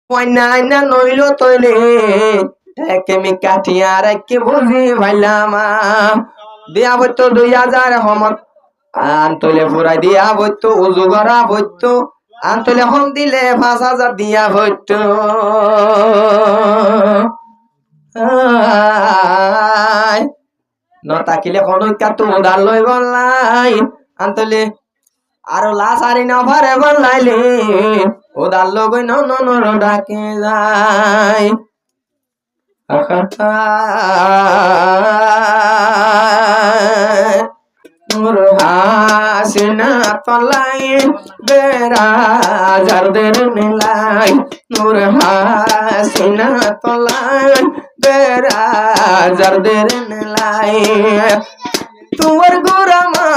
না নইল তৈলে একেমি কাঠিয়া রেখে বুঝি ভাইলাম দিয়া বইতো 2000 হমত আন্তলে ফুরাই দিয়া বইতো উজু করা বইতো আন্তলে হম দিলে 5000 দিয়া বইতো নতাকিলে খনকা তো উদার লই বললাই আন্তলে আরো লাসারি না পারে বললাইলে উদার লগই নন ডাকে যায় নূর হাসিনা তলাই বেরাজারদের মিলাই নূর হাসিনা তলাই বেরাজারদের মিলাই তোমার গোরামা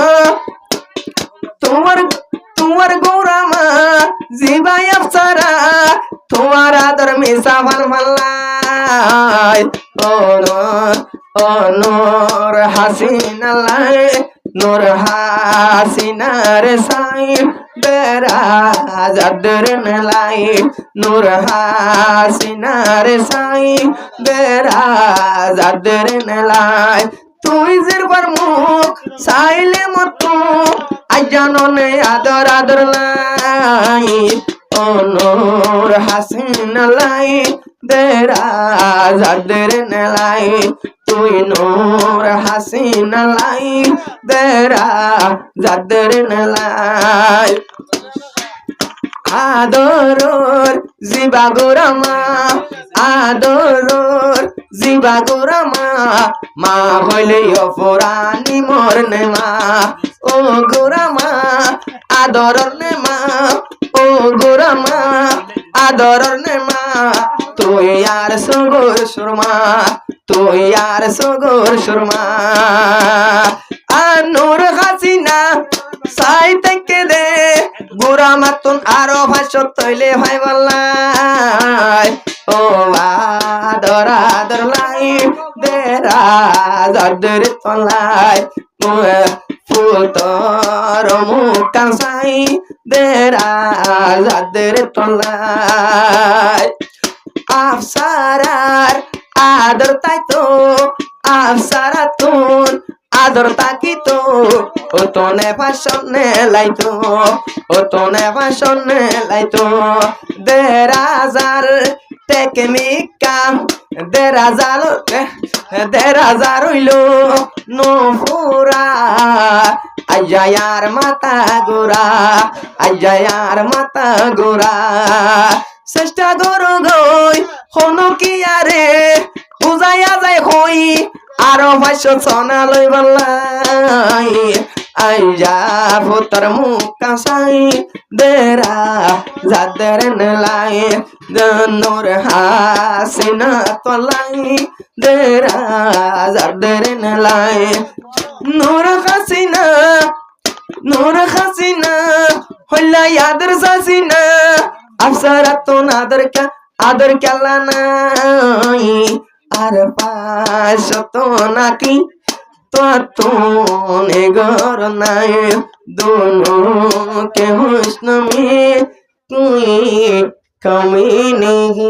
তোমার গোরামা জিবাই আফসারা তোমার আদর মিশা ভালাই ও নূর হাসিনা লাই নূর হাসিনা রে সাই বেরাজাদের লাই নূর হাসিনা রে সাই বেরাজাদের লাই তুই যেরবার মুখ চাইলে মতো আজাননে আদর লাই ও নূর হাসিনা লাই বেরাজাদের লাই তুই নূর হাসিনা লাই বেরাজাদের লাই আদরর জিবা গোরামা আদরর জিবা গোরামা মা হইলে অপরানি মরনে মা ও গোরামা আদরর নে মা ও গোরামা আদরর নে মা তুই আর সগর সুরমা তুই আর সগর সুরমা নূর হাসিনা সাই থেকে দে গোরামা তুন আরো ভাষ্য তৈলে ভাই বললাই ও আদর লাই বেরাজাদের তলাই ফুল তোর মুখ সাই বেরাজাদের তলাই আফসারার আদর তাই তো আফসারা তুন আদর তাকি তো ও তোনে ভাষণে লাইতো ও তোনে ভাষণে লাইতো দেরাজার টেকনিকা দেরাজার হইলো নুপুরা আজায়ার মাতা গোরা আজায়ার মাতা গোরা চেষ্টা করো গই হনো কি আরে বুঝাইয়া যায় হই আরো ভাষ্য সোনা লই বললাই আইজা ভোতর মুখ কাঁসাই দেরা যাদের লাই নূর হাসিনা তলাই দেরা যাদের লাই নূর হাসিনা হইলা আদর সাসিনা আফসারা তো আদর কেলা নাই আর পাশ তো নাকি তো গর নাই দোনো কে হুসন মে তুই কমি নেই